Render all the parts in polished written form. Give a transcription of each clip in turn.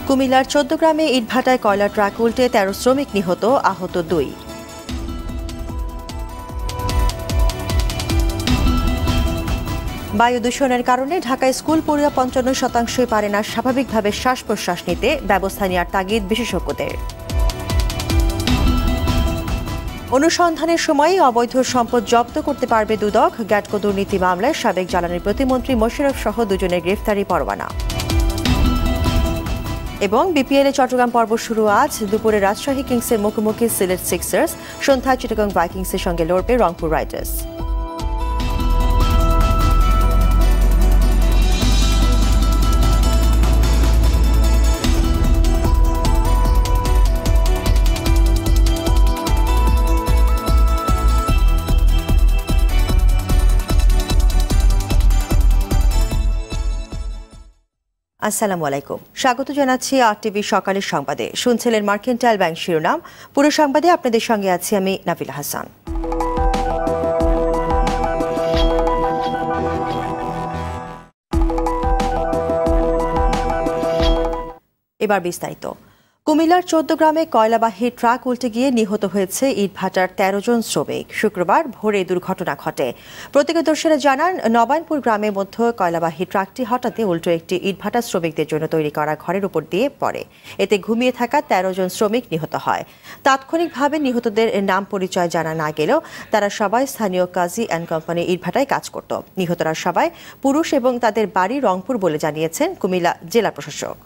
কুমিল্লার ১৪ গ্রামে ইটভাটায় কয়লা ট্রাক উল্টে ১৩ শ্রমিক নিহত, আহত ২। বায়ু দূষণের কারণে ঢাকায় স্কুল পড়ুয়া ৫৫% পারে না স্বাভাবিকভাবে শ্বাস প্রশ্বাস নিতে, ব্যবস্থা নেওয়ার তাগিদ বিশেষজ্ঞদের। অনুসন্ধানের সময় অবৈধ সম্পদ জব্দ করতে পারবে দুদক, গ্যাটকো দুর্নীতি মামলায় সাবেক জ্বালানি প্রতিমন্ত্রী মোশাররফ সহ দুজনের গ্রেফতারি পরোয়ানা। এবং বিপিএল এ চট্টগ্রাম পর্ব শুরু আজ। দুপুরে রাজশাহী কিংসের মুখোমুখি সিলেট সিক্সার্স, সন্ধ্যায় চিটাগং ভাইকিংসের সঙ্গে লড়বে রংপুর রাইডার্স। আসসালামু আলাইকুম, স্বাগত জানাচ্ছি আরটিভি সকালের সংবাদে। শুনছিলেন মার্কেন্টাইল ব্যাংক শিরোনাম। পুরো সংবাদে আপনাদের সঙ্গে আছি আমি নাবিলা হাসান। এবার বিস্তারিত। কুমিল্লার ১৪ গ্রামে কয়লাবাহী ট্রাক উল্টে গিয়ে নিহত হয়েছে ইটভাটার ১৩ জন শ্রমিক। শুক্রবার ভোরে দুর্ঘটনা ঘটে। প্রত্যক্ষদর্শীরা জানান, নবায়নপুর গ্রামের মধ্যে কয়লাবাহী ট্রাকটি হঠাৎ উল্টো একটি ইটভাটা শ্রমিকদের জন্য তৈরি করা ঘরের উপর দিয়ে পড়ে। এতে ঘুমিয়ে থাকা ১৩ জন শ্রমিক নিহত হয়। তাৎক্ষণিকভাবে নিহতদের নাম পরিচয় জানা না গেলেও তারা সবাই স্থানীয় কাজী অ্যান্ড কোম্পানি ইটভাটায় কাজ করত। নিহতরা সবাই পুরুষ এবং তাদের বাড়ি রংপুর বলে জানিয়েছেন কুমিল্লা জেলা প্রশাসক।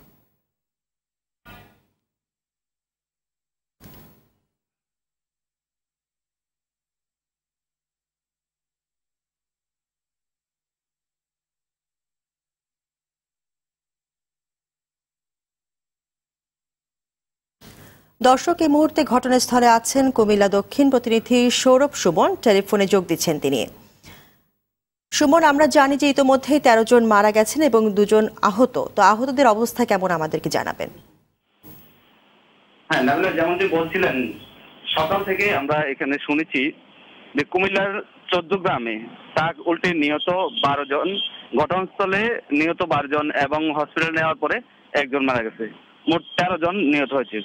দর্শক, এই মুহূর্তে ঘটনাস্থলে আছেন কুমিল্লা দক্ষিণ প্রতিনিধি সৌরভ সুমন। টেলিফোনে যোগ দিচ্ছেন তিনি। সুমন, আমরা জানি যে ইতোমধ্যেই ১৩ জন মারা গেছেন এবং ২ জন আহত। তো আহতদের অবস্থা কেমন আমাদেরকে জানাবেন। হ্যাঁ নাবিলা, যেমনটি বলছিলেন, সকাল থেকে আমরা এখানে শুনেছি যে কুমিল্লার ১৪ গ্রামে ট্রাক উল্টে নিহত ১২ জন, ঘটনাস্থলে নিহত ১২ জন এবং হসপিটালে নেওয়ার পরে একজন মারা গেছে। মোট ১৩ জন নিহত হয়েছে।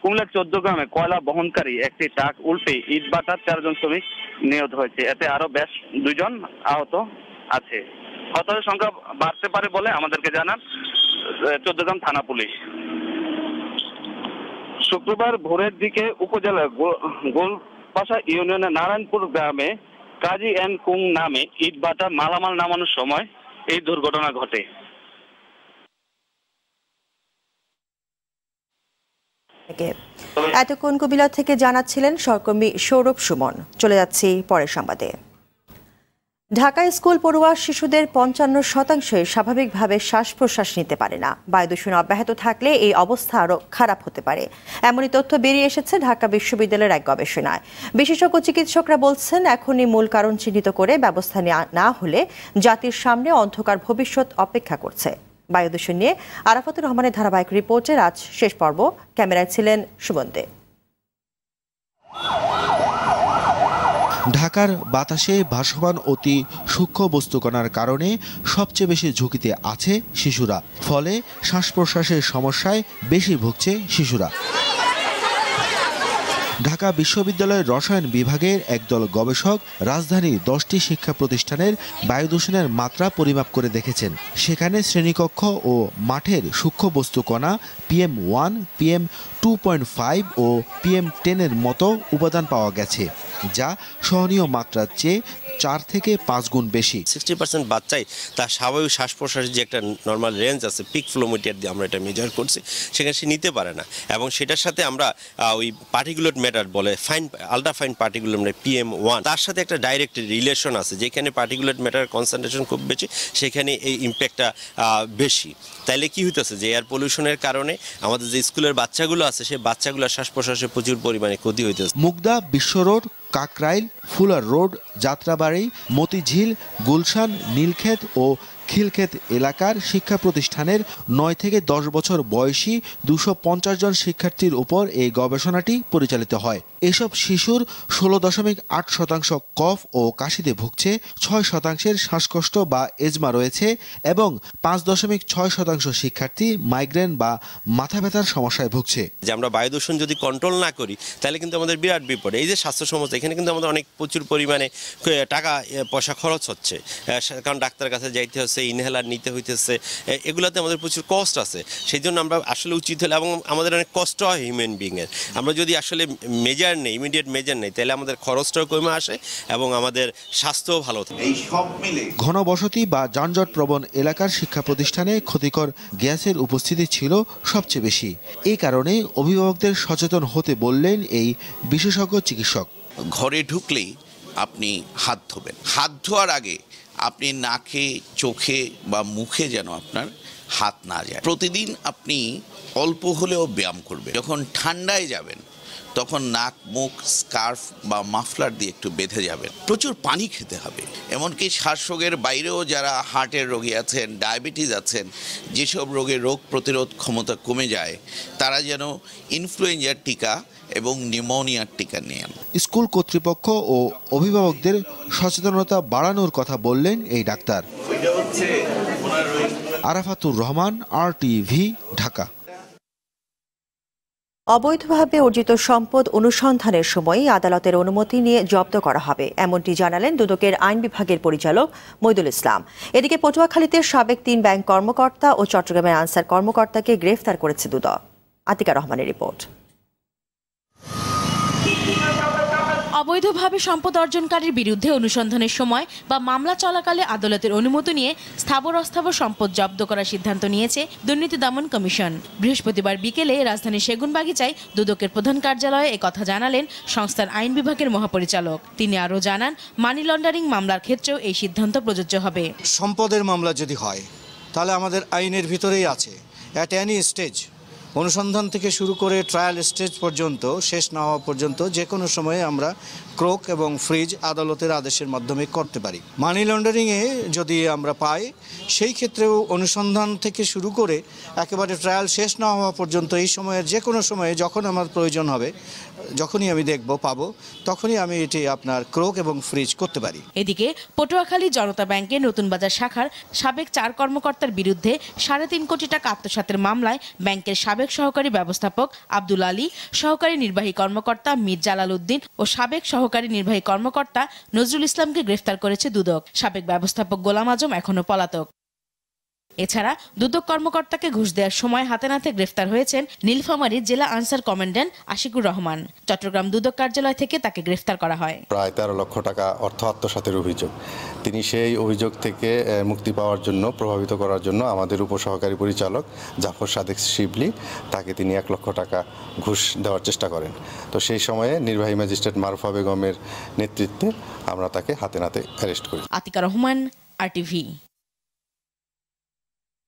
কুমিল্লার ১৪ গ্রামে কয়লা বহনকারী একটি ট্রাক উল্টে ইটভাটার ১৩ জন শ্রমিক নিহত হয়েছে। এতে আরো বেশ ২ জন আহত আছে। হতাহতের সংখ্যা বাড়তে পারে বলে আমাদেরকে জানান ১৪ গ্রাম থানা পুলিশ। শুক্রবার ভোরের দিকে উপজেলার গোলপাশা ইউনিয়নের নারায়ণপুর গ্রামে কাজী এন্ড কুং নামে ইটভাটা মালামাল নামানোর সময় এই দুর্ঘটনা ঘটে। এতক্ষণ কুমিল্লা থেকে জানাচ্ছিলেন সহকর্মী সৌরভ সুমন। চলে যাচ্ছি পরের সংবাদে। ঢাকায় স্কুল পড়ুয়া শিশুদের ৫৫% স্বাভাবিকভাবে শ্বাস প্রশ্বাস নিতে পারে না। বায়ু দূষণ অব্যাহত থাকলে এই অবস্থা আরও খারাপ হতে পারে, এমনই তথ্য বেরিয়ে এসেছে ঢাকা বিশ্ববিদ্যালয়ের এক গবেষণায়। বিশেষজ্ঞ চিকিৎসকরা বলছেন, এখনই মূল কারণ চিহ্নিত করে ব্যবস্থা না হলে জাতির সামনে অন্ধকার ভবিষ্যৎ অপেক্ষা করছে। বায়ু দূষণ নিয়ে আরাফাতুর রহমানের ধারাবাহিক রিপোর্টের আজ শেষ পর্ব। ক্যামেরায় ছিলেন সুমন দে। ঢাকার বাতাসে ভাসমান অতি সূক্ষ্ম বস্তুকণার কারণে সবচেয়ে বেশি ঝুঁকিতে আছে শিশুরা। ফলে শ্বাস প্রশ্বাসের সমস্যায় বেশি ভুগছে শিশুরা। ঢাকা বিশ্ববিদ্যালয়ের রসায়ন বিভাগের একদল গবেষক রাজধানীর 10টি শিক্ষা প্রতিষ্ঠানের বায়ু দূষণের মাত্রা পরিমাপ করে দেখেছেন। সেখানে শ্রেণীকক্ষ ও মাঠের সূক্ষ্ম বস্তুকণা PM1, PM2.5 ও PM10 মতো উপাদান পাওয়া গেছে, যা সহনীয় মাত্রার চেয়ে 4 থেকে 5 গুণ বেশি। 60% বাচ্চাই তার স্বাভাবিক শ্বাস প্রশ্বাসের যে একটা নর্মাল রেঞ্জ আছে, পিক ফ্লোমিটার দিয়ে আমরা এটা মেজার করছি, সেখানে সে নিতে পারে না। এবং সেটার সাথে আমরা ওই পার্টিকুলেট ম্যাটার বলে ultra fine particulate matter PM1, তার সাথে একটা ডাইরেক্ট রিলেশন আছে। যেখানে পার্টিকুলেট ম্যাটার কনসেন্ট্রেশন খুব বেশি, সেখানে এই ইম্প্যাক্টটা বেশি। তাইলে কি হইতেছে যে এয়ার পলিউশনের কারণে আমাদের যে স্কুলের বাচ্চাগুলো আছে, সেই বাচ্চাগুলোর শ্বাস প্রশ্বাসে প্রচুর পরিমাণে ক্ষতি হইতেছে। Mugda, Bishwa road, Kakrail, Fuller road, Jatrabari, Motijheel, Gulshan, Nilkhet ও খিলক্ষেত এলাকার শিক্ষা প্রতিষ্ঠানের 9 থেকে 10 বছর বয়সী 250 জন শিক্ষার্থীর উপর এই গবেষণাটি পরিচালিত হয়। এসব শিশুর 16.8% কফ ও কাশিতে ভুগছে, 6% শ্বাসকষ্ট বা এজমা রয়েছে এবং 5.6% শিক্ষার্থী মাইগ্রেন বা মাথা ব্যথার সমস্যায় ভুগছে। যে আমরা বায়ু দূষণ যদি কন্ট্রোল না করি তাহলে কিন্তু আমাদের বিরাট বিপদ। এই যে স্বাস্থ্য সমস্যা, এখানে কিন্তু আমাদের অনেক প্রচুর পরিমাণে টাকা পয়সা খরচ হচ্ছে, কারণ ডাক্তারের কাছে যাইতে হচ্ছে, ইনহেলার নিতে হইতেছে, এগুলাতে আমাদের প্রচুর কষ্ট আছে। সেই জন্য আমরা আসলে উচিত হলে, এবং আমাদের অনেক কষ্ট হয় হিউম্যান বিইংয়ের, আমরা যদি আসলে মেজার নেই, ইমিডিয়েট মেজার নেই, তাহলে আমাদের খরচটাও কমে আসে এবং আমাদের স্বাস্থ্যও ভালো থাকে। ঘনবসতি বা যানজট প্রবণ এলাকার শিক্ষা প্রতিষ্ঠানে ক্ষতিকর গ্যাসের উপস্থিতি ছিল সবচেয়ে বেশি। এই কারণে অভিভাবকদের সচেতন হতে বললেন এই বিশেষজ্ঞ চিকিৎসক। ঘরে ঢুকলেই আপনি হাত ধোবেন, হাত ধোয়ার আগে আপনি নাকে, চোখে বা মুখে যেন আপনার হাত না যায়। প্রতিদিন আপনি অল্প হলেও ব্যায়াম করবেন। যখন ঠান্ডায় যাবেন তখন নাক, মুখ স্কার্ফ বা মাফলার দিয়ে একটু বেঁধে যাবেন। প্রচুর পানি খেতে হবে। এমনকি শ্বাসরোগের বাইরেও যারা হার্টের রোগী আছেন, ডায়াবেটিস আছেন, যেসব রোগের রোগ প্রতিরোধ ক্ষমতা কমে যায়, তারা যেন ইনফ্লুয়েঞ্জার টিকা এবং নিউমোনিয়ার টিকা নেন। স্কুল কর্তৃপক্ষ ও অভিভাবকদের সচেতনতা বাড়ানোর কথা বললেন এই ডাক্তার। আরাফাতুর রহমান, RTV, ঢাকা। অবৈধভাবে অর্জিত সম্পদ অনুসন্ধানের সময় আদালতের অনুমতি নিয়ে জব্দ করা হবে, এমনটি জানালেন দুদকের আইন বিভাগের পরিচালক মইদুল ইসলাম। এদিকে পটুয়াখালীতে সাবেক 3 ব্যাংক কর্মকর্তা ও চট্টগ্রামের আনসার কর্মকর্তাকে গ্রেফতার করেছে দুদক। আতিকা রহমানের রিপোর্ট। অবৈধভাবে সম্পদ অর্জনকারীর বিরুদ্ধে অনুসন্ধানের সময় বা মামলা চলাকালে আদালতের অনুমতি নিয়ে স্থাবর অস্থাবর সম্পদ জব্দ করার সিদ্ধান্ত নিয়েছে দুর্নীতি দমন কমিশন। বৃহস্পতিবার বিকেলে রাজধানীর সেগুনবাগিচায় দুদকের প্রধান কার্যালয়ে একথা জানালেন সংস্থার আইন বিভাগের মহাপরিচালক। তিনি আরও জানান, মানি লন্ডারিং মামলার ক্ষেত্রেও এই সিদ্ধান্ত প্রযোজ্য হবে। সম্পদের মামলা যদি হয় তাহলে আমাদের আইনের ভিতরেই আছে, অ্যাট এনি স্টেজ, অনুসন্ধান থেকে শুরু করে ট্রায়াল স্টেজ পর্যন্ত, শেষ না হওয়া পর্যন্ত যে কোনো সময়ে আমরা ক্রোক এবং ফ্রিজ আদালতের আদেশের মাধ্যমে করতে পারি। মানি লন্ডারিংয়ে যদি আমরা পাই, সেই ক্ষেত্রেও অনুসন্ধান থেকে শুরু করে একেবারে ট্রায়াল শেষ না হওয়া পর্যন্ত, এই সময়ের যে কোনো সময়ে যখন আমার প্রয়োজন হবে, যখনই আমি পাবো, তখনই আমি এটি আপনার ক্রোক এবং ফ্রিজ করতে পারি। এদিকে পটুয়াখালী জনতা ব্যাংকের নতুন বাজার শাখার সাবেক 4 কর্মকর্তার বিরুদ্ধে 3.5 কোটি টাকা আত্মসাতের মামলায় ব্যাংকের সাবেক সহকারী ব্যবস্থাপক আব্দুল আলী, সহকারী নির্বাহী কর্মকর্তা মীর জালাল উদ্দিন ও সাবেক সহকারী নির্বাহী কর্মকর্তা নজরুল ইসলামকে গ্রেফতার করেছে দুদক। সাবেক ব্যবস্থাপক গোলাম আজম এখনো পলাতক। এছাড়া দুদক কর্মকর্তাকে ঘুষ দেওয়ার সময় হাতে নাতে গ্রেফতার হয়েছেন নীলফামারীর জেলা আনসার কমান্ড্যান্ট আশিকুর রহমান। চট্টগ্রাম দুদক কার্যালয় থেকে তাকে গ্রেফতার করা হয়। প্রায় 13 লক্ষ টাকা অর্থ আত্মসাতের অভিযোগ। তিনি সেই অভিযোগ থেকে মুক্তি পাওয়ার জন্য, প্রভাবিত করার জন্য আমাদের উপসহকারী পরিচালক জাফর সাদেক শিবলি, তাকে তিনি 1 লক্ষ টাকা ঘুষ দেওয়ার চেষ্টা করেন। তো সেই সময়ে নির্বাহী ম্যাজিস্ট্রেট মারুফা বেগমের নেতৃত্বে আমরা তাকে হাতে নাতে অ্যারেস্ট করি। আতিকা রহমান, RTV।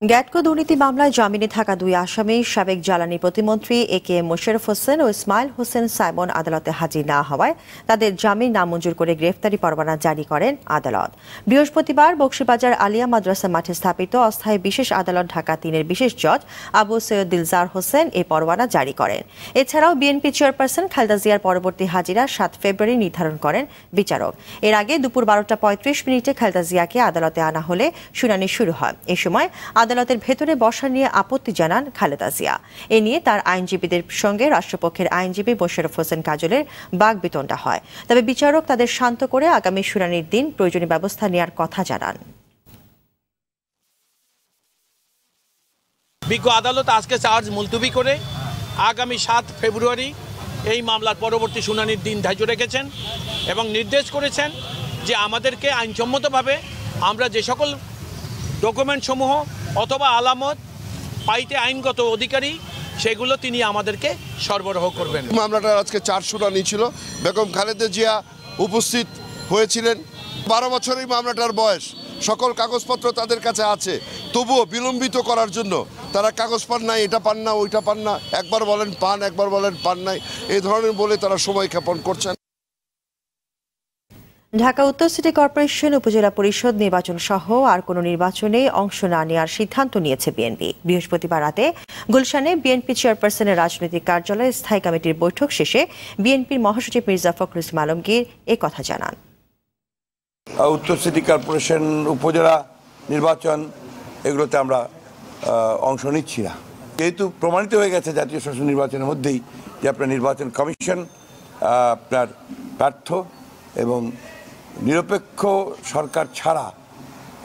গ্যাটকো দুর্নীতি মামলায় জামিনে থাকা 2 আসামি সাবেক জ্বালানি প্রতিমন্ত্রী AKM মোশাররফ হোসেন ও ইসমাইল হোসেন সাইমন আদালতে হাজির না হওয়ায় তাদের জামিন নামঞ্জুর করে গ্রেফতারি পরোয়ানা জারি করেন আদালত। বৃহস্পতিবার বকশীবাজার আলিয়া মাদ্রাসা মাঠে স্থাপিত অস্থায়ী বিশেষ আদালত ঢাকা 3-এর বিশেষ জজ আবু সৈয়দ দিলজার হোসেন এই পরোয়ানা জারি করেন। এছাড়াও বিএনপি চেয়ারপারসন খালেদা জিয়ার পরবর্তী হাজিরা 7 ফেব্রুয়ারি নির্ধারণ করেন বিচারক। এর আগে দুপুর 12:35 খালেদা জিয়াকে আদালতে আনা হলে শুনানি শুরু হয়। এ সময় আদালতের ভেতরে বসা নিয়ে আপত্তি জানান খালেদা জিয়া। এ নিয়ে তার আইনজীবীদের সঙ্গে রাষ্ট্রপক্ষের আইনজীবী মোশাররফ হোসেন কাজলের বাকবিতণ্ডা হয়। তবে বিচারক তাদের শান্ত করে আগামী শুনানির দিন প্রয়োজনীয় ব্যবস্থা নেওয়ার কথা জানান। বিজ্ঞ আদালত আজকে চার্জ মুলতবি করে আগামী 7 ফেব্রুয়ারি এই মামলার পরবর্তী শুনানির দিন ধার্য রেখেছেন এবং নির্দেশ করেছেন যে আমাদেরকে আইনসম্মতভাবে আমরা যে সকল ডকুমেন্টসমূহ অথবা আলামত পাইতে আইনগত অধিকারী, সেগুলো তিনি আমাদেরকে সরবরাহ করবেন। মামলাটার আজকে 4 শুনানি ছিল। বেগম খালেদা জিয়া উপস্থিত হয়েছিলেন। 12 বছর এই মামলাটার বয়স, সকল কাগজপত্র তাদের কাছে আছে, তবুও বিলম্বিত করার জন্য তারা কাগজ পান নাই, এটা পান না, ওইটা পান না, একবার বলেন পান, একবার বলেন পান নাই, এই ধরনের বলে তারা সময় ক্ষেপণ করছেন। ঢাকা উত্তর সিটি কর্পোরেশন উপজেলা পরিষদ নির্বাচন সহ আর কোনো নির্বাচনে অংশ না নেওয়ার সিদ্ধান্ত নিয়েছে বিএনপি। বৃহস্পতিবার রাতে গুলশানে বিএনপি চেয়ারপারসনের রাজনৈতিক কার্যালয়ে স্থায়ী কমিটির বৈঠক শেষে বিএনপির মহাসচিব মির্জা ফখরুল ইসলাম আলমগীর কথা জানান। উত্তর সিটি কর্পোরেশন উপজেলা নির্বাচন এগুলোতে আমরা অংশ নিচ্ছি না, যেহেতু প্রমাণিত হয়ে গেছে জাতীয় সংসদ নির্বাচনের মধ্যেই যে আপনার নির্বাচন কমিশন আপনার ব্যর্থ এবং নিরপেক্ষ সরকার ছাড়া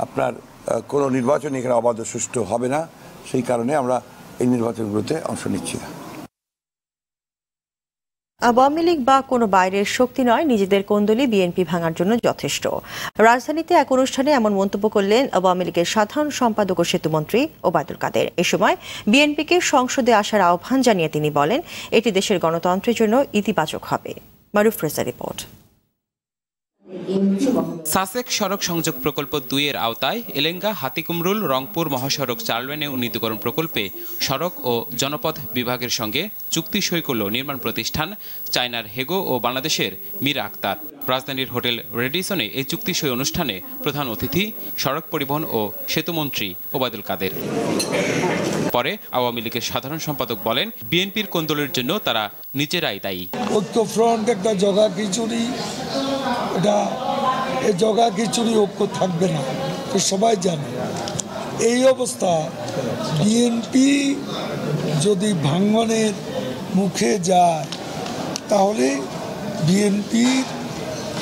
আপনার কোনো নির্বাচন এখানে অবাধ সুষ্ঠু হবে না। সেই কারণে আমরা এই নির্বাচনগুলোতে অংশ নিচ্ছি না। আওয়ামী লীগ বা কোনো বাইরের শক্তি নয়, নিজেদের কোন্দলই বিএনপি ভাঙার জন্য যথেষ্ট। রাজধানীতে এক অনুষ্ঠানে এমন মন্তব্য করলেন আওয়ামী লীগের সাধারণ সম্পাদক ও সেতুমন্ত্রী ওবায়দুল কাদের। এ সময় বিএনপিকে সংসদে আসার আহ্বান জানিয়ে তিনি বলেন, এটি দেশের গণতন্ত্রের জন্য ইতিবাচক হবে। মারুফ রেজা রিপোর্ট। সাসেক্স সড়ক সংযোগ প্রকল্প 2 এর আওতায় এলেঙ্গা, হাতিকুমরুল, রংপুর মহাসড়ক 4 লেনে উন্নীতকরণ প্রকল্পে সড়ক ও জনপথ বিভাগের সঙ্গে চুক্তি সই করল নির্মাণ প্রতিষ্ঠান চায়নার হেগো ও বাংলাদেশের মীরা আক্তার। রাজধানীর হোটেল রেডিসনে এই চুক্তি সই অনুষ্ঠানে প্রধান অতিথি সড়ক পরিবহন ও সেতুমন্ত্রী ওবায়দুল কাদের। পরে আওয়ামী লীগের সাধারণ সম্পাদক বলেন, বিএনপির কোন্দলের জন্য তারা নিজেরাই দায়ী। ঐক্যফ্রন্ট একটা জগা খিচুড়ি, এটা এই জগা খিচুড়ি ঐক্য থাকবে না, তো সবাই জানে। এই অবস্থা বিএনপি যদি ভাঙনের মুখে যায় তাহলে বিএনপির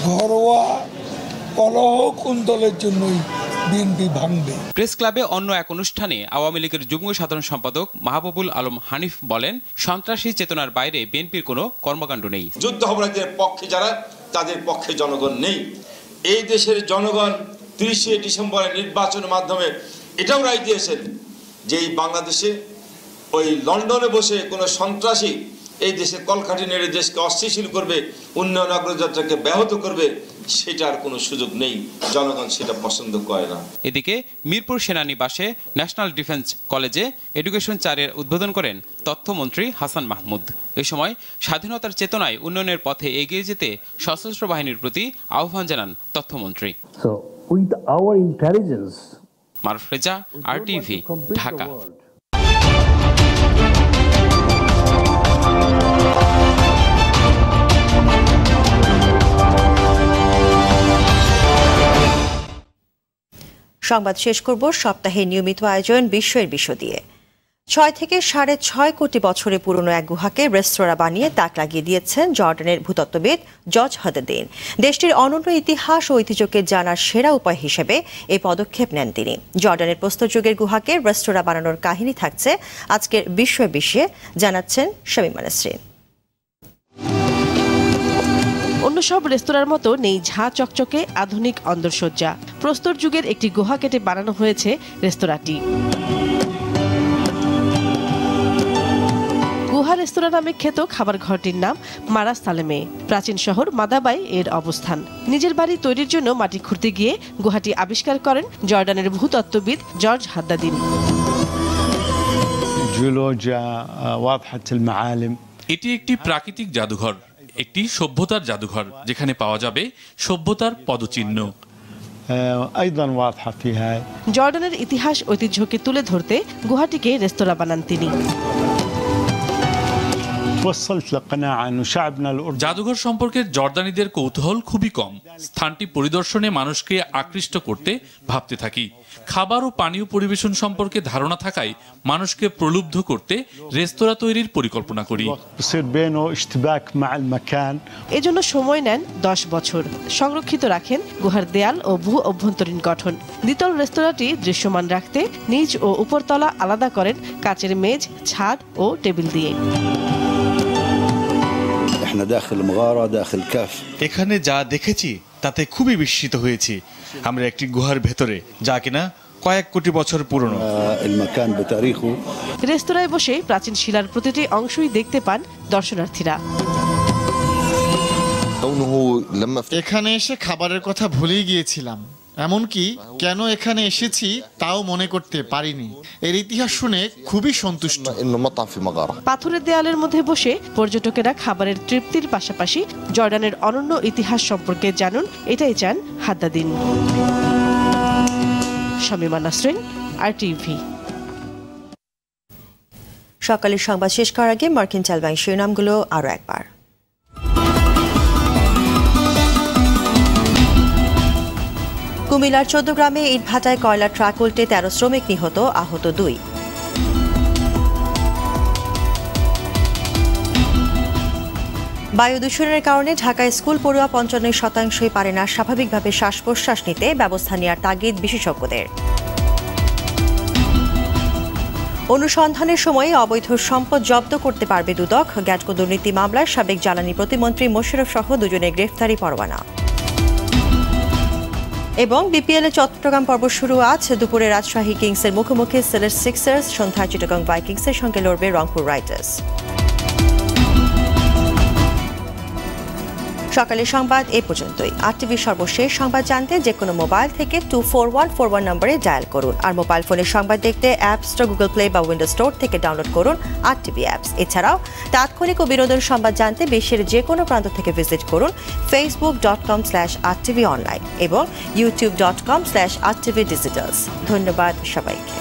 ঘরোয়া কলহ কোন্দলের জন্যই বিএনপি ভাঙবে। প্রেস ক্লাবে অন্য এক অনুষ্ঠানে আওয়ামী লীগের যুগ্ম সাধারণ সম্পাদক মাহবুবুল আলম হানিফ বলেন, সন্ত্রাসী চেতনার বাইরে বিএনপির কোনো কর্মকাণ্ড নেই। যুদ্ধ অপরাধীদের পক্ষে যারা, তাদের পক্ষে জনগণ নেই। এই দেশের জনগণ 30শে ডিসেম্বরের নির্বাচনের মাধ্যমে এটাও রায় দিয়েছেন যে এই বাংলাদেশে ওই লন্ডনে বসে কোনো সন্ত্রাসী এই দেশে কলকাঠি নেড়ে দেশকে অস্থিতিশীল করবে, উন্নয়ন অগ্রযাত্রাকে ব্যাহত করবে, সেটার কোনো সুযোগ নেই। জনগণ সেটা পছন্দ করে না। এদিকে মিরপুর সেনানিবাসে ন্যাশনাল ডিফেন্স কলেজে এডুকেশন 4-এর উদ্বোধন করেন তথ্যমন্ত্রী হাসান মাহমুদ। এ সময় স্বাধীনতার চেতনায় উন্নয়নের পথে এগিয়ে যেতে সশস্ত্র বাহিনীর প্রতি আহ্বান জানান তথ্যমন্ত্রী। মারুফ রেজা, RTV, ঢাকা। সংবাদ শেষ করব সপ্তাহের নিয়মিত আয়োজন বিশ্বের বিশ্ব দিয়ে। 6 থেকে 6.5 কোটি বছরের পুরনো এক গুহাকে রেস্তোরাঁ বানিয়ে তাক লাগিয়ে দিয়েছেন জর্ডানের ভূতত্ত্ববিদ জর্জ হাদাদিন। দেশটির অনন্য ইতিহাস ও ঐতিহ্যকে জানার সেরা উপায় হিসেবে এই পদক্ষেপ নেন তিনি। জর্ডানের প্রস্তর যুগের গুহাকে রেস্তোরাঁ বানানোর কাহিনী থাকছে আজকের বিশ্বের বিশ্বে, জানাচ্ছেন শামীমা নাসরিন। অন্য সব রেস্তোরাঁর মতো নেই ঝাঁ চকচকে আধুনিক অন্দরসজ্জা। প্রস্তর যুগের একটি গুহা কেটে বানানো হয়েছে রেস্তোরাঁটি। গুহা রেস্তোরাঁ নামে খ্যাত খাবার ঘরটির নাম মারা সালেমে। প্রাচীন শহর মাদাবাই এর অবস্থান। নিজের বাড়ি তৈরির জন্য মাটি খুঁড়তে গিয়ে গুহাটি আবিষ্কার করেন জর্ডানের ভূতত্ত্ববিদ জর্জ হাদাদিন। এটি একটি প্রাকৃতিক জাদুঘর, একটি সভ্যতার জাদুঘর, যেখানে পাওয়া যাবে সভ্যতার পদচিহ্ন। জর্ডানের ইতিহাস ঐতিহ্যকে তুলে ধরতে গুহাটিকে রেস্তোরাঁ বানান তিনি। জাদুঘর সম্পর্কে জর্দানিদের কৌতূহল খুবই কম। স্থানটি পরিদর্শনে মানুষকে আকৃষ্ট করতে ভাবতে থাকি। খাবার ও পানীয় পরিবেশন সম্পর্কে ধারণা থাকায় মানুষকে প্রলুব্ধ করতে রেস্তোরাঁ তৈরির পরিকল্পনা করি। এজন্য সময় নেন 10 বছর। সংরক্ষিত রাখেন গুহার দেয়াল ও ভূ অভ্যন্তরীণ গঠন। দ্বিতল রেস্তোরাঁটি দৃশ্যমান রাখতে নিচ ও উপরতলা আলাদা করেন কাচের মেজ, ছাদ ও টেবিল দিয়ে। এখানে যা দেখেছি তাতে খুবই বিস্মিত হয়েছি। আমরা একটি গুহার ভেতরে, যা কিনা কয়েক কোটি বছর পুরনো। রেস্তোরাঁয় বসে প্রাচীন শিলার প্রতিটি অংশই দেখতে পান দর্শনার্থীরা। এখানে এসে খাবারের কথা ভুলেই গিয়েছিলাম। এমনকি কেন এখানে এসেছি তাও মনে করতে পারিনি। এর ইতিহাস শুনে খুবই সন্তুষ্ট। পাথরের দেয়ালের মধ্যে বসে পর্যটকেরা খাবারের তৃপ্তির পাশাপাশি জর্ডানের অনন্য ইতিহাস সম্পর্কে জানুন, এটাই চান হাদ্দাদিন। শামীমা নাসরিন, RTV। সকালের সংবাদ শেষ করার আগে মার্কেন্টাইল ব্যাংক শিরোনামগুলো আরও একবার। কুমিল্লার 14 গ্রামে ইটভাটায় কয়লা ট্রাক উল্টে 13 শ্রমিক নিহত, আহত 2। বায়ু দূষণের কারণে ঢাকায় স্কুল পড়ুয়া 95% পারে না স্বাভাবিকভাবে শ্বাস প্রশ্বাস নিতে, ব্যবস্থা নেওয়ার তাগিদ বিশেষজ্ঞদের। অনুসন্ধানের সময় অবৈধ সম্পদ জব্দ করতে পারবে দুদক, গ্যাটকো দুর্নীতি মামলায় সাবেক জ্বালানি প্রতিমন্ত্রী মোশাররফ সহ 2 জনের গ্রেফতারি পরোয়ানা। এবং বিপিএলে চট্টগ্রাম পর্ব শুরু আজ দুপুরে রাজশাহী কিংসের মুখোমুখি সিলেট সিক্সার্স, সন্ধ্যায় চিটাগং ভাইকিংসের সঙ্গে লড়বে রংপুর রাইডার্স। সকালের সংবাদ এ পর্যন্তই। RTV সর্বশেষ সংবাদ জানতে যে কোনো মোবাইল থেকে 24141 নম্বরে ডায়াল করুন। আর মোবাইল ফোনের সংবাদ দেখতে অ্যাপ স্টোর, গুগল প্লে বা উইন্ডোজ স্টোর থেকে ডাউনলোড করুন RTV অ্যাপস। এছাড়াও তাৎক্ষণিক ও বিনোদন সংবাদ জানতে বিশ্বের যে কোনো প্রান্ত থেকে ভিজিট করুন facebook.com/rtvonline এবং youtube.com/rtvdigitals। ধন্যবাদ সবাইকে।